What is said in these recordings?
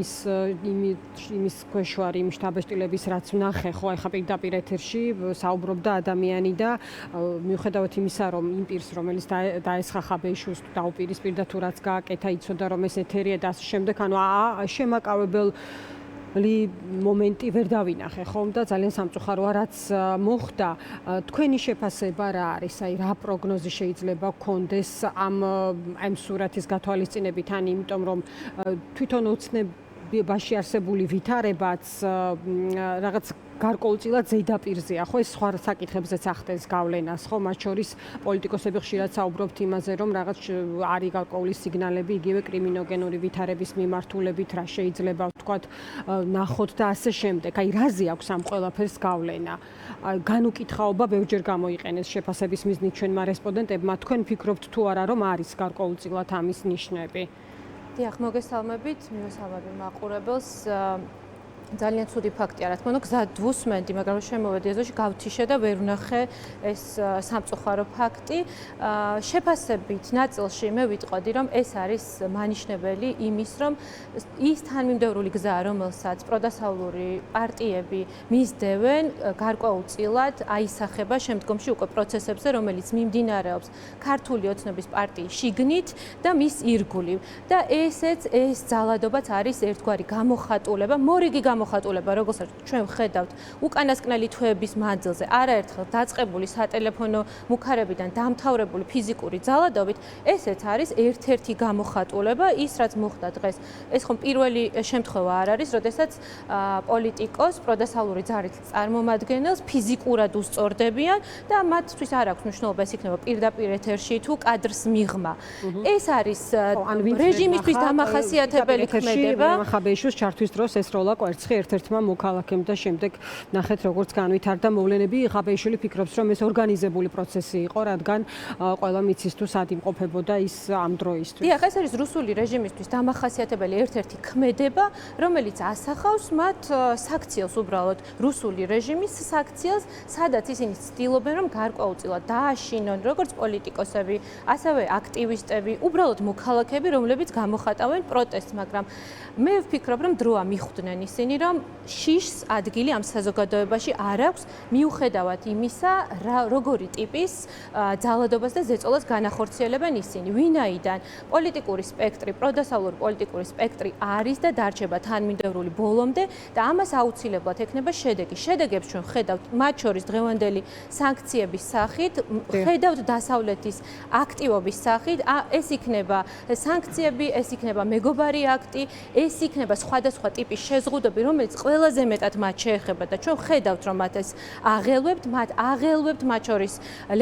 იმის ქვეშ ვარ, იმ შთაბეჭდილების რაც ვნახე, ხო, ახლა პირდაპირ ეთერში საუბრობდა ადამიანი და მიუხედავად იმისა, რომ იმ პირს, რომელიც დაესხა ხაბეიშვილს დაუპირისპირდა თუ რაც გააკეთა, იცოდა რომ ეს ეთერია და ასე შემდეგ, ანუ შემაკავებელი მომენტი ვერ დავინახე, ხომ და ძალიან სამწუხაროა, რაც მოხდა. თქვენი შეფასება რა არის? აი, რა პროგნოზი შეიძლება გქონდეს ამ სურათის გათვალისწინებით, ან იმიტომ რომ თვითონ ოცნებაში არსებული ვითარებაც რაღაც გარკვეულწილად ზედაპირზეა, ხო, ეს სხვა საკითხებზეც ახდენს გავლენას, ხო, მათ შორის პოლიტიკოსები ხშირად საუბრობთ იმაზე, რომ რაღაც არის გარკვეული სიგნალები იგივე კრიმინოგენური ვითარების მიმართულებით, რა შეიძლება ვთქვათ, ნახოთ და ასე შემდეგ. აი, რაზე აქვს ამ ყველაფერს გავლენა? განუკითხაობა ბევრჯერ გამოიყენეს შეფასების მიზნით ჩვენმა რესპონდენტებმა. თქვენ ფიქრობთ თუ არა, რომ არის გარკვეულწილად ამის ნიშნები? დიახ, მოგესალმებით, მივესალმები მაყურებელს. ძალიან ცუდი ფაქტია, რა თქმა უნდა, გზად ვუსმენდი, მაგრამ შემოვედი ეზოში, გავთიშე და ვერ ვნახე ეს სამწუხარო ფაქტი. შეფასებით ნაწილში მე ვიტყოდი, რომ ეს არის მანიშნებელი იმის, რომ ის თანმიმდევრული გზა, რომელსაც პროდასავლური პარტიები მისდევენ, გარკვეულწილად აისახება შემდგომში უკვე პროცესებზე, რომელიც მიმდინარეობს ქართული ოცნების პარტიის შიგნით და მის ირგვლივ. და ეს ძალადობაც არის ერთგვარი გამოხატულება, მორიგი გამოხატულება, როგორც ჩვენ ვხედავთ, უკანასკნელი თვეების მანძილზე, არაერთხელ დაწყებული სატელეფონო მუქარებიდან დამთავრებული ფიზიკური ძალადობით, ესეც არის ერთ-ერთი გამოხატულება, ის რაც მოხდა დღეს. ეს ხომ პირველი შემთხვევა არ არის, როდესაც პოლიტიკოს პროდასავლური ძალის წარმომადგენელს ფიზიკურად უსწორდებიან და მათთვის არ აქვს მნიშვნელობა, ეს იქნება პირდაპირ ეთერში თუ კადრს მიღმა. ეს არის რეჟიმისთვის დამახასიათებელი ქმედება. ხაბეიშვილს ჩართვის დროს ეს როლა კვერცხი ერთ-ერთმა მოქალაქემ და შემდეგ ნახეთ როგორც განვითარდა მოვლენები. ხაბეიშვილი ფიქრობს, რომ ეს ორგანიზებული პროცესი იყო, რადგან ყველა მიცის თუ სად იმყოფებოდა ის ამ დროისთვის. დიახ, ეს არის რუსული რეჟიმისთვის დამახასიათებელი ერთ-ერთი ქმედება, რომელიც ასახავს მათ საქციელს, უბრალოდ რუსული რეჟიმის საქციელს, სადაც ისინი ცდილობენ, რომ გარკვეულწილად დააშინონ როგორც პოლიტიკოსები, ასევე აქტივისტები, უბრალოდ მოქალაქეები, რომლებიც გამოხატავენ პროტესტს, მაგრამ მე ვფიქრობ, რომ დროა მიხვდნენ ისინი, რომ შიშს ადგილი ამ საზოგადოებაში არ აქვს, მიუხედავად იმისა, როგორი ტიპის ძალადობას და ზეწოლას განახორციელებენ ისინი. ვინაიდან პოლიტიკური სპექტრი, პროდასავლური პოლიტიკური სპექტრი არის და დარჩება თანმიმდევრული ბოლომდე და ამას აუცილებლად ექნება შედეგი. შედეგებს ჩვენ ხედავთ, მათ შორის დღევანდელი სანქციების სახით, ხედავთ დასავლეთის აქტივობის სახით, ეს იქნება სანქციები, ეს იქნება მეგობარი აქტი, ეს იქნება სხვადასხვა ტიპის შეზღუდვები, რომელიც ყველაზე მეტად მათ შეეხება და ჩვენ ხედავთ, რომ მათ ეს აღელვებთ, მათ შორის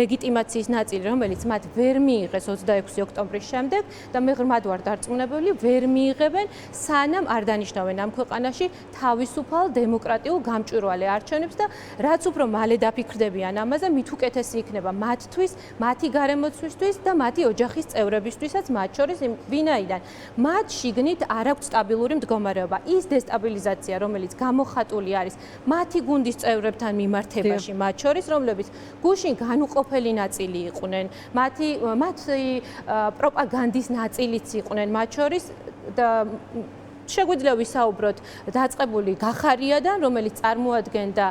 ლეგიტიმაციის ნაწილი, რომელიც მათ ვერ მიიღეს 26 ოქტომბრის შემდეგ და მე ღრმად ვარ დარწმუნებული, ვერ მიიღებენ, სანამ არ დანიშნავენ ამ ქვეყანაში თავისუფალ დემოკრატიულ გამჭვირვალე არჩევნებს და რაც უფრო მალე დაფიქრდებიან ამაზე, მით უკეთესი იქნება მათთვის, მათი გარემოცვისთვის და მათი ოჯახის წევრებისთვისაც, მათ შორის ვინაიდან მათ შიგნით არ აქვს სტაბილური მდგომარეობა. ის დესტაბილიზაცია, რომელიც გამოხატული არის მათი გუნდის წევრებთან მიმართებაში, მათ შორის, რომლებიც გუშინ განუყოფელი ნაწილი იყვნენ, მათი პროპაგანდის ნაწილიც იყვნენ, მათ შორის და შეგვიძლია ვისაუბროთ დაწყებული გახარიადან, რომელიც წარმოადგენდა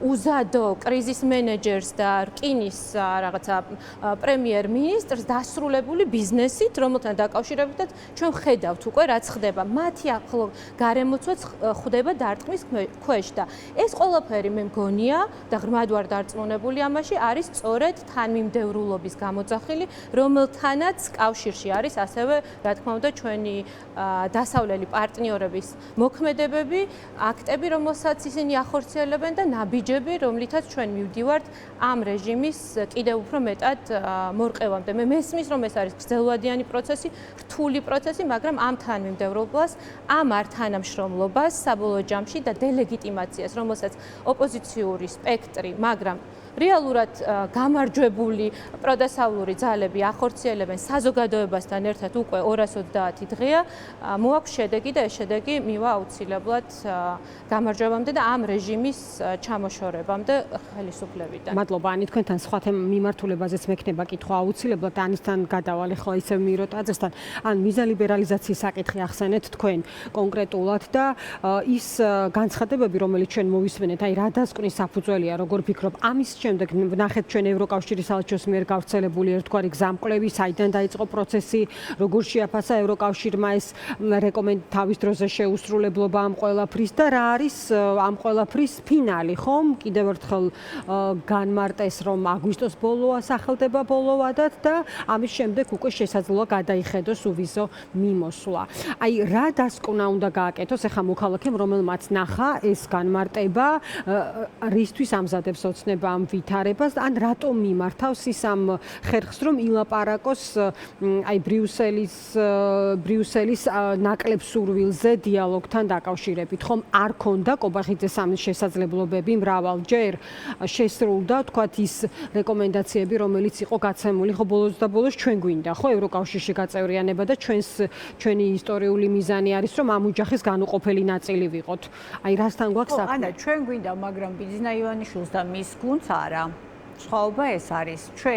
უზადო კრიზის მენეჯერს და რკინის რაღაცა პრემიერ-მინისტრს დასრულებული ბიზნესით, რომელთან დაკავშირებითაც ჩვენ ხედავთ უკვე რაც ხდება. მათი ახლო გარემოცვაც ხდება დარტყმის ქვეშ და ეს ყველაფერი მე მგონია და ღრმად ვარ დარწმუნებული ამაში, არის სწორედ თანმიმდევრულობის გამოძახილი, რომელთანაც კავშირში არის ასევე, რა თქმა უნდა, ჩვენი დასავლელი პარტნიორების მოქმედებები, აქტები, რომელსაც ისინი ახორციელებენ და ნაბიჯები, რომლითაც ჩვენ მივდივართ ამ რეჟიმის კიდევ უფრო მეტად მორყევამდე. მე მესმის, რომ ეს არის გრძელვადიანი პროცესი, რთული პროცესი, მაგრამ ამ თანმიმდევრობას, ამ არ თანამშრომლობას საბოლოო ჯამში და დელეგიტიმაციას, რომელსაც ოპოზიციური სპექტრი, მაგრამ რეალურად გამარჯვებული პროდასავლური ძალები ახორციელებენ საზოგადოებასთან ერთად უკვე 230 დღეა, მოაქვს შედეგი და ეს შედეგი მივა აუცილებლად გამარჯვებამდე და ამ რეჟიმის ჩამოშორებამდე ხელისუფლებიდან. მადლობა, ანი, თქვენთან სხვა მიმართულებაზეც მექნება კითხვა აუცილებლად, ანისთან გადავალ ახლა ისევ მიროტაძესთან. ან ვიზა ლიბერალიზაციის საკითხი ახსენეთ თქვენ კონკრეტულად და ის განცხადებები, რომელიც ჩვენ მოვისმენეთ, აი რა დასკვნის საფუძველია, როგორ ფიქრობ, ამის შემდეგ ნახეთ ჩვენ ევროკავშირის საელჩოს მიერ გავრცელებული ერთგვარი გზამკვლევი, საიდან დაიწყო პროცესი, როგორ შეაფასა ევროკავშირმა ეს თავის დროზე შეუსრულებლობა ამ ყველაფრის და რა არის ამ ყველაფრის ფინალი, ხომ? კიდევ ერთხელ განმარტეს, რომ აგვისტოს ბოლოა სახელდება ბოლოვადად და ამის შემდეგ უკვე შესაძლოა გადაიხედოს uvizო მიმოსვლა. აი რა დასკვნა უნდა გააკეთოს ახლა მოქალაქემ, რომელმაც ნახა ეს განმარტება, რისთვის ამზადებს ოცნება ამ ვითარებას, ან რატომ მიმართავს ის ამ ხერხს, რომ ილაპარაკოს აი ბრიუსელის ნაკლებ სურვილზე დიალოგთან დაკავშირებით, ხომ არ ქონდა კობახიძეს ამის შესაძლებლობები მრავალჯერ შესრულდა, თქვათ ის რეკომენდაციები, რომელიც იყო გაცემული, ხო ბოლოს და ბოლოს ჩვენ გვინდა, ხო ევროკავშირში გაწევრიანება და ჩვენი ისტორიული მიზანი არის, რომ ამ ოჯახის განუყოფელი ნაწილი ვიყოთ. აი რასთან გვაქვს საქმე? ანა, ჩვენ გვინდა, მაგრამ ბიძინა ივანიშვილს და მის გუნდს არა. სხვაობა ეს არის. ჩვენ